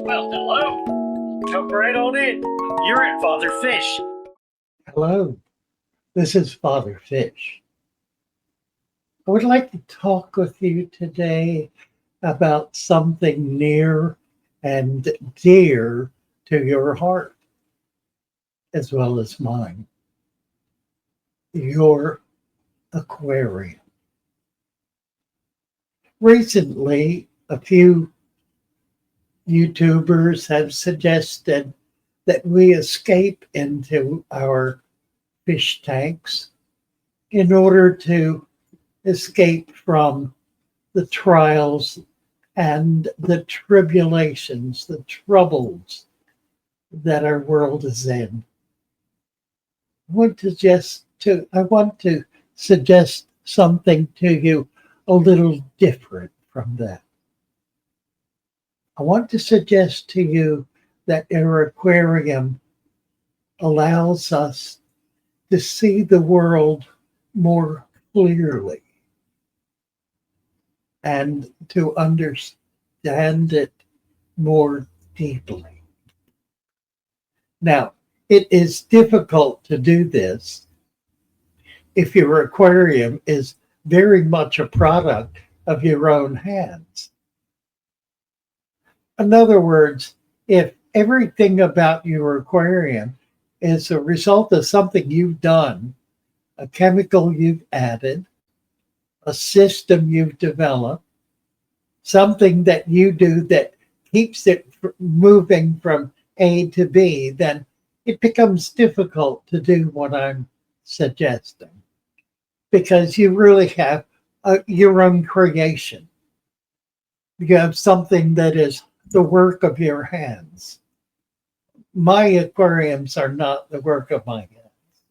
Well, hello. Come right on in. You're at Father Fish. Hello, this is Father Fish. I would like to talk with you today about something near and dear to your heart, as well as mine, your aquarium. Recently, a few YouTubers have suggested that we escape into our fish tanks in order to escape from the trials and the tribulations, the troubles that our world is in. I want to suggest something to you a little different from that. I want to suggest to you that our aquarium allows us to see the world more clearly and to understand it more deeply. Now, it is difficult to do this if your aquarium is very much a product of your own hands. In other words, if everything about your aquarium is a result of something you've done, a chemical you've added, a system you've developed, something that you do that keeps it moving from A to B, then it becomes difficult to do what I'm suggesting because you really have your own creation. You have something that is the work of your hands. My aquariums are not the work of my hands,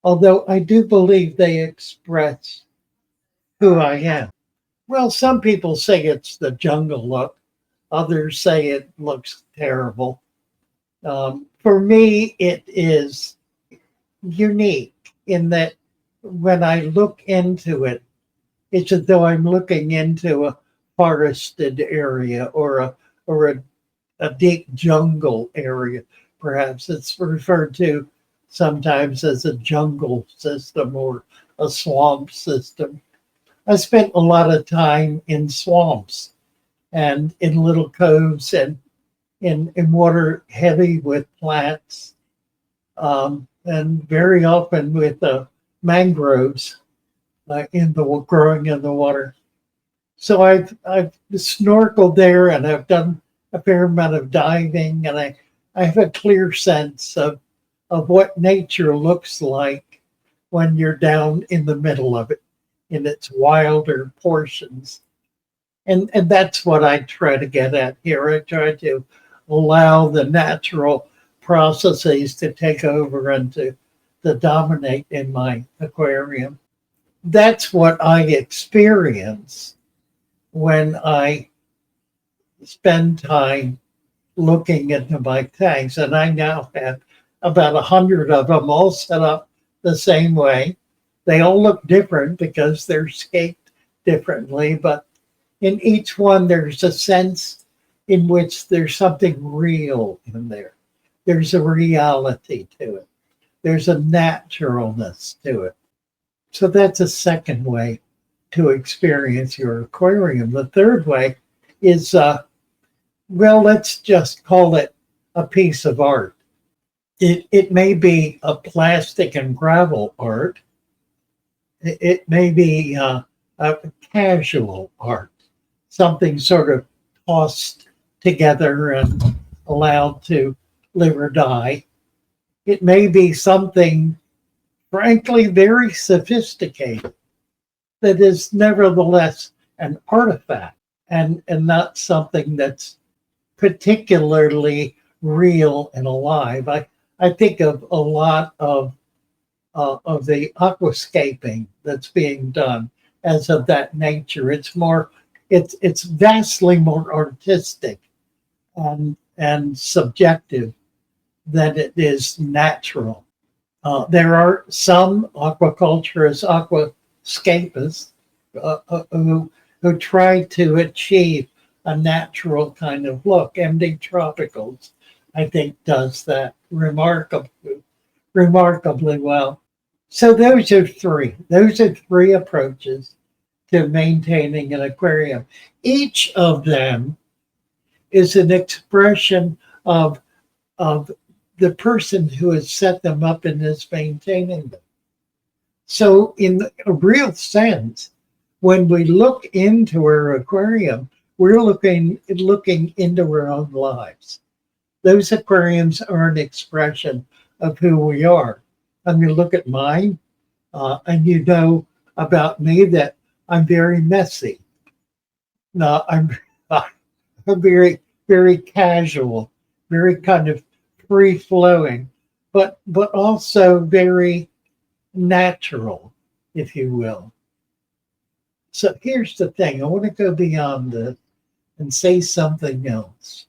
although I do believe they express who I am. Well, some people say it's the jungle look. Others say it looks terrible. For me, it is unique in that when I look into it, it's as though I'm looking into a forested area or a deep jungle area. Perhaps it's referred to sometimes as a jungle system or a swamp system. I spent a lot of time in swamps and in little coves and in water heavy with plants, and very often with mangroves growing in the water. So I've snorkeled there and I've done a fair amount of diving, and I have a clear sense of what nature looks like when you're down in the middle of it in its wilder portions. And that's what I try to get at here. I try to allow the natural processes to take over and to dominate in my aquarium. That's what I experience when I spend time looking into my tanks. And I now have about 100 of them all set up the same way. They all look different because they're scaped differently, but in each one, there's a sense in which there's something real in there. There's a reality to it. There's a naturalness to it. So that's a second way to experience your aquarium. The third way is, well, let's just call it a piece of art. It may be a plastic and gravel art. It may be a casual art, something sort of tossed together and allowed to live or die. It may be something, frankly, very sophisticated that is nevertheless an artifact and not something that's particularly real and alive. I think of a lot of the aquascaping that's being done as of that nature. It's vastly more artistic and subjective than it is natural. There are some aquaculturists, aquascapists, who try to achieve a natural kind of look. MD Tropicals, I think, does that remarkably well. So those are three. Those are three approaches to maintaining an aquarium. Each of them is an expression of the person who has set them up and is maintaining them. So in a real sense, when we look into our aquarium, we're looking into our own lives. Those aquariums are an expression of who we are. And you look at mine, and you know about me that I'm very messy. No, I'm very, very casual, very kind of free flowing, but also very natural, if you will. So here's the thing. I want to go beyond this and say something else,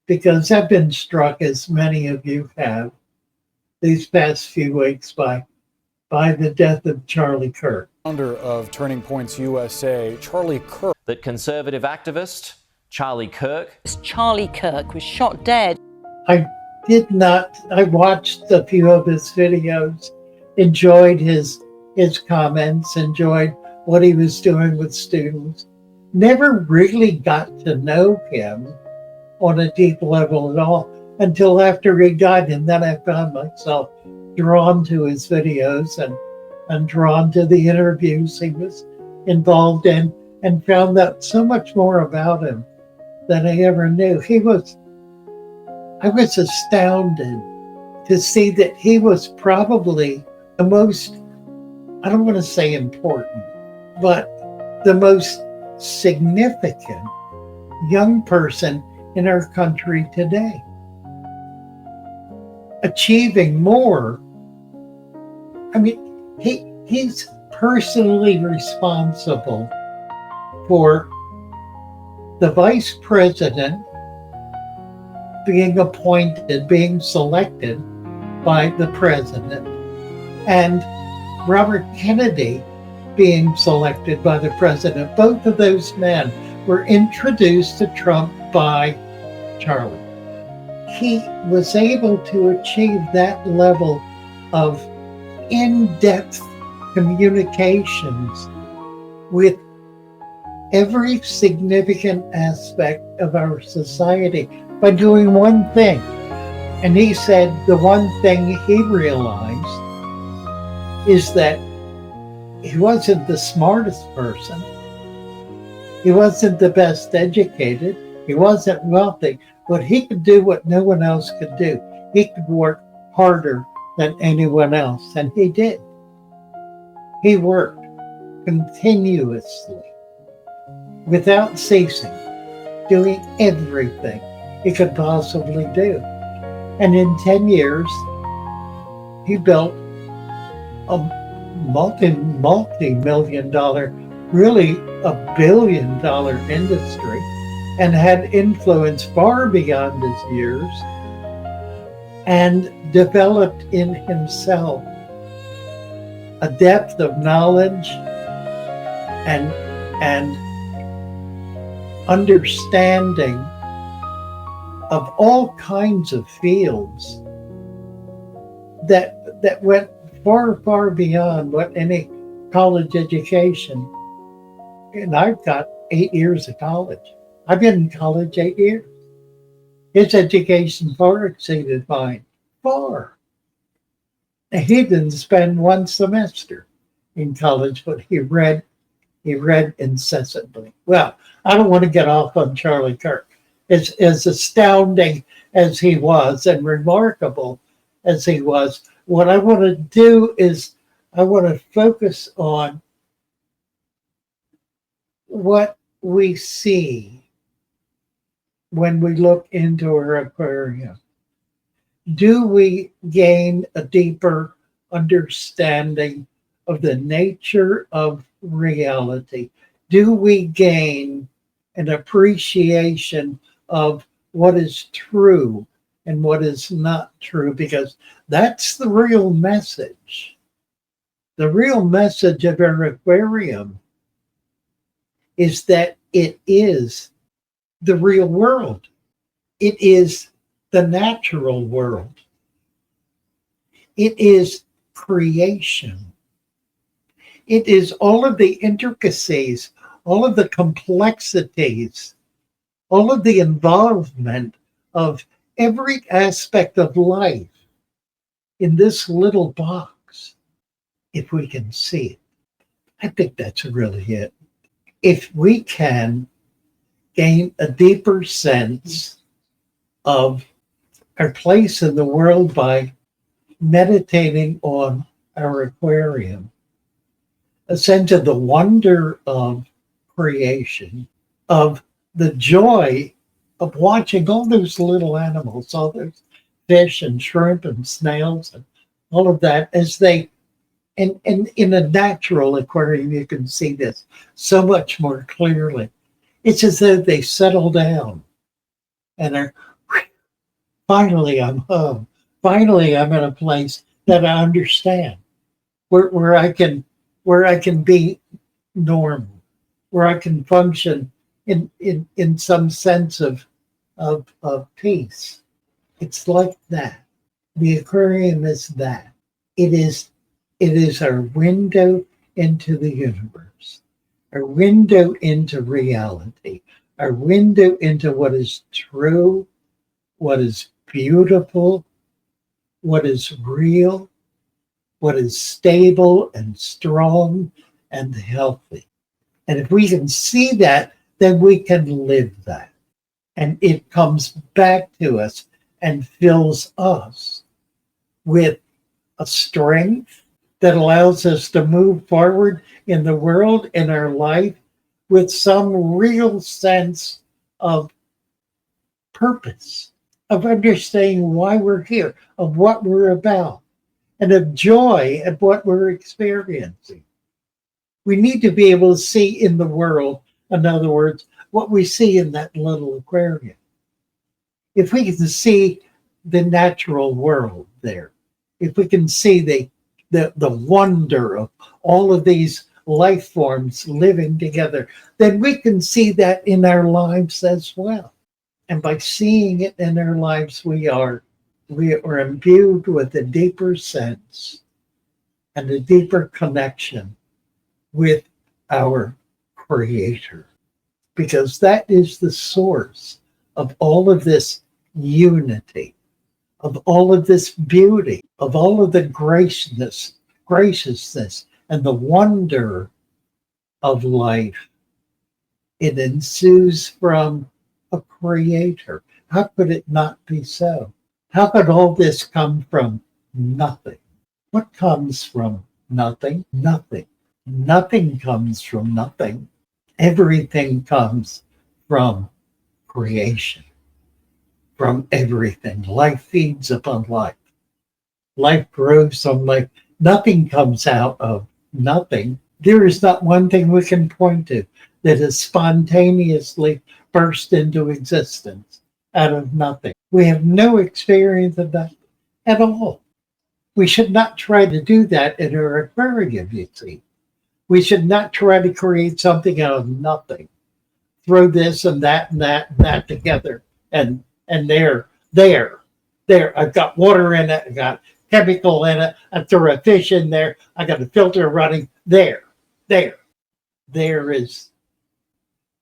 because I've been struck, as many of you have, these past few weeks by the death of Charlie Kirk. Founder of Turning Points USA, Charlie Kirk. That conservative activist, Charlie Kirk. Charlie Kirk was shot dead. I watched a few of his videos, enjoyed his comments, enjoyed what he was doing with students. Never really got to know him on a deep level at all until after he died. And then I found myself drawn to his videos and drawn to the interviews he was involved in, and found out so much more about him than I ever knew. I was astounded to see that he was probably the most, I don't want to say important, but the most significant young person in our country today, achieving more. I mean, he's personally responsible for the vice president being appointed, being selected by the president, and Robert Kennedy being selected by the president. Both of those men were introduced to Trump by Charlie. He was able to achieve that level of in-depth communications with every significant aspect of our society by doing one thing. And he said the one thing he realized is that he wasn't the smartest person. He wasn't the best educated. He wasn't wealthy, but he could do what no one else could do. He could work harder than anyone else, and he did. He worked continuously, without ceasing, doing everything he could possibly do. And in 10 years, he built a multi-million dollar, really $1 billion industry, and had influence far beyond his years, and developed in himself a depth of knowledge and understanding of all kinds of fields that went far, far beyond what any college education. And I've got 8 years of college. I've been in college 8 years. His education far exceeded mine. Far. And he didn't spend one semester in college, but he read incessantly. Well, I don't want to get off on Charlie Kirk. As astounding as he was and remarkable as he was, what I want to do is I want to focus on what we see when we look into our aquarium. Do we gain a deeper understanding of the nature of reality? Do we gain an appreciation of what is true and what is not true? Because that's the real message. The real message of our aquarium is that it is the real world. It is the natural world. It is creation. It is all of the intricacies, all of the complexities, all of the involvement of every aspect of life in this little box, if we can see it. I think that's really it. If we can gain a deeper sense of our place in the world by meditating on our aquarium, a sense of the wonder of creation, of the joy of watching all those little animals, all those fish and shrimp and snails and all of that as they, and in a natural aquarium, you can see this so much more clearly. It's as though they settle down and are, finally I'm home. Finally, I'm in a place that I understand, where I can be normal, where I can function in some sense of peace. It's like that. The aquarium is that. It is our window into the universe, our window into reality, our window into what is true, what is beautiful, what is real, what is stable and strong and healthy. And if we can see that, then we can live that. And it comes back to us and fills us with a strength that allows us to move forward in the world, in our life, with some real sense of purpose, of understanding why we're here, of what we're about, and of joy at what we're experiencing. We need to be able to see in the world, in other words, what we see in that little aquarium. If we can see the natural world there, if we can see the wonder of all of these life forms living together, then we can see that in our lives as well. And by seeing it in our lives, we are imbued with a deeper sense and a deeper connection with our Creator, because that is the source of all of this unity, of all of this beauty, of all of the graciousness, and the wonder of life. It ensues from a Creator. How could it not be so? How could all this come from nothing? What comes from nothing? Nothing. Nothing comes from nothing. Everything comes from creation, from everything. Life feeds upon life. Life grows on life. Nothing comes out of nothing. There is not one thing we can point to that has spontaneously burst into existence out of nothing. We have no experience of that at all. We should not try to do that in our aquarium, you see. We should not try to create something out of nothing. Throw this and that and that and that together, and there. I've got water in it. I got chemical in it. I throw a fish in there. I got a filter running. There is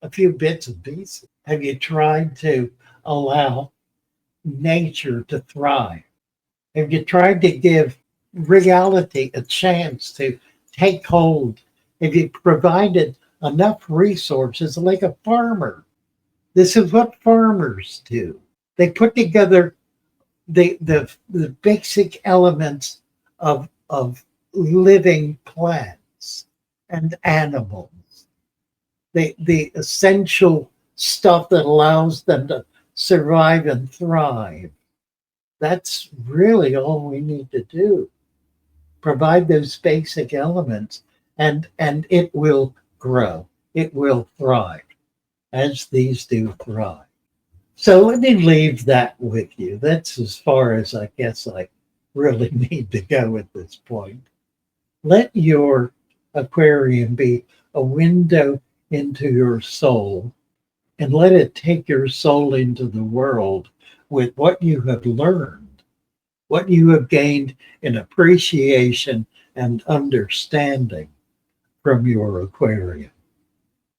a few bits and pieces. Have you tried to allow nature to thrive? Have you tried to give reality a chance to take hold? Have you provided enough resources like a farmer? This is what farmers do. They put together the basic elements of living plants and animals, the essential stuff that allows them to survive and thrive. That's really all we need to do. Provide those basic elements, and it will grow. It will thrive, as these do thrive. So let me leave that with you. That's as far as I guess I really need to go at this point. Let your aquarium be a window into your soul, and let it take your soul into the world with what you have learned, what you have gained in appreciation and understanding from your aquarium,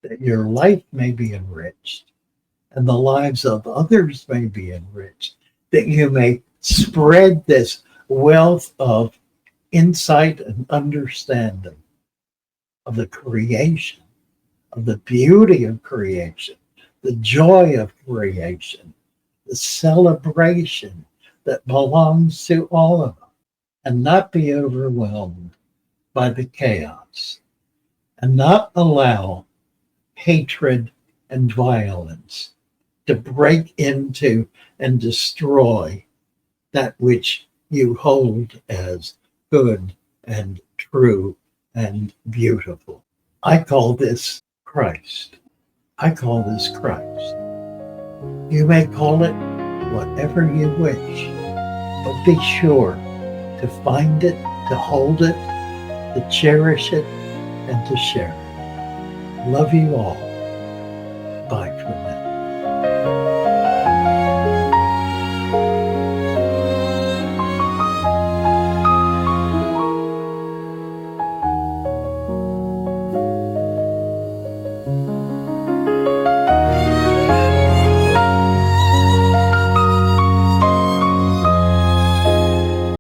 that your life may be enriched and the lives of others may be enriched, that you may spread this wealth of insight and understanding of the creation, of the beauty of creation, the joy of creation, the celebration that belongs to all of us, and not be overwhelmed by the chaos, and not allow hatred and violence to break into and destroy that which you hold as good and true and beautiful. I call this Christ. I call this Christ. You may call it whatever you wish, but be sure to find it, to hold it, to cherish it, and to share it. Love you all. Bye for now.